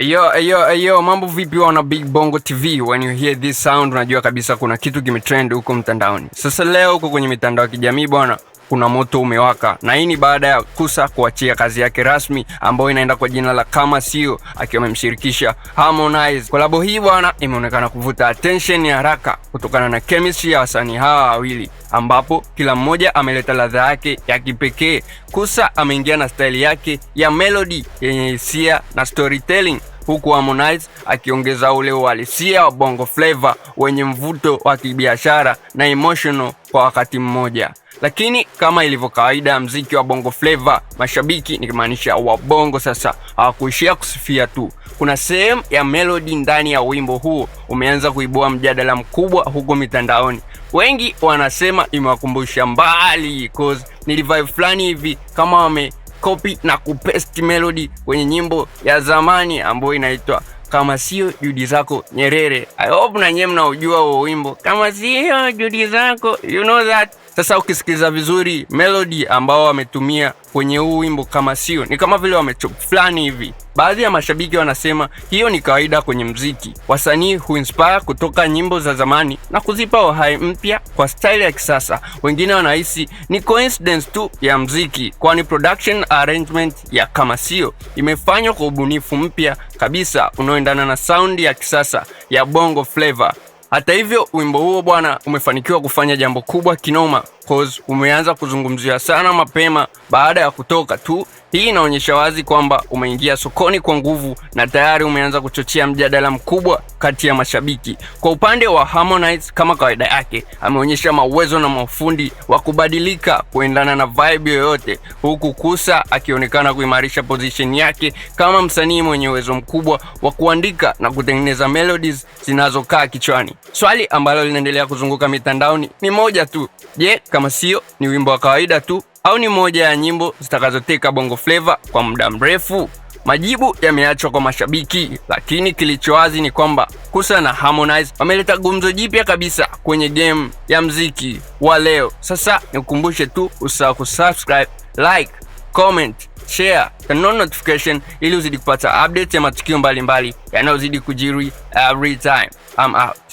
Yo, mambo vipi wana Big Bongo TV? When you hear this sound unajua kabisa kuna kitu kimetrend huko mtandaoni. Sasa leo huko kwenye mitandao ya kijamii bwana, kuna moto umewaka. Na hii ni baada ya Kusa kuachia kazi yake rasmi ambayo inaenda kwa jina la Kama Sio, akiwa amemshirikisha Harmonize. Collab hii bwana imeonekana kuvuta attention ya haraka kutokana na chemistry ya wasanii hawa wawili, ambapo kila mmoja ameleta ladha yake ya kipekee. Kusa ameingia na style yake ya melody yenye hisia na storytelling, huku Harmonize akiongeza ule uhalisia wa Bongo Flava wenye mvuto wa kibiashara na emotional kwa wakati mmoja. Lakini kama ilivyo kawaida ya muziki wa Bongo Flava, mashabiki nikimaanisha wa Bongo sasa hawakuishia kusifia tu. Kuna sehemu ya melody ndani ya wimbo huo umeanza kuibua mjadala mkubwa huko mitandaoni. Wengi wanasema imewakumbusha mbali cause ni vibe fulani hivi kama wame copy na kupaste melody kwenye nyimbo ya zamani ambayo inaitwa Kama Sio Juhudi Zako Nyerere. I hope na nyinyi mnaujua huo wimbo, Kama Sio Juhudi Zako, you know that. Sasa ukisikiliza vizuri melody ambao wametumia kwenye huu wimbo Kama Sio ni kama vile wamechop fulani hivi. Baadhi ya mashabiki wanasema hiyo ni kawaida kwenye muziki. Wasanii huinspire kutoka nyimbo za zamani na kuzipa uhai mpya kwa style ya kisasa. Wengine wanahisi ni coincidence tu ya muziki, kwani production arrangement ya Kama Sio imefanywa kwa ubunifu mpya kabisa unaoendana na sound ya kisasa ya Bongo Flava. Hata hivyo wimbo huo bwana umefanikiwa kufanya jambo kubwa kinoma cause umeanza kuzungumziwa sana mapema baada ya kutoka tu. Hii inaonyesha wazi kwamba umeingia sokoni kwa nguvu na tayari umeanza kuchochea mjadala mkubwa kati ya mashabiki. Kwa upande wa Harmonize, kama kawaida yake, ameonyesha mawezo na mafundi wa kubadilika kuendana na vibe yoyote, huku Kusa akionekana kuimarisha position yake kama msanii mwenye uwezo mkubwa wa kuandika na kutengeneza melodies zinazokaa kichwani. Swali ambalo linaendelea kuzunguka mitandaoni ni moja tu. Je, Kama Sio ni wimbo wa kawaida tu au ni moja ya nyimbo zitakazoteka Bongo Flava kwa muda mrefu? Majibu yameachwa kwa mashabiki, lakini kilichowazi ni kwamba Kusa na Harmonize wameleta gumzo jipya kabisa kwenye game ya muziki wa leo. Sasa nikukumbushe tu, usahau kusubscribe, like, comment, share, turn on notification ili uzidi kupata updates ya matukio mbalimbali yanayozidi kujiri every time. I'm out.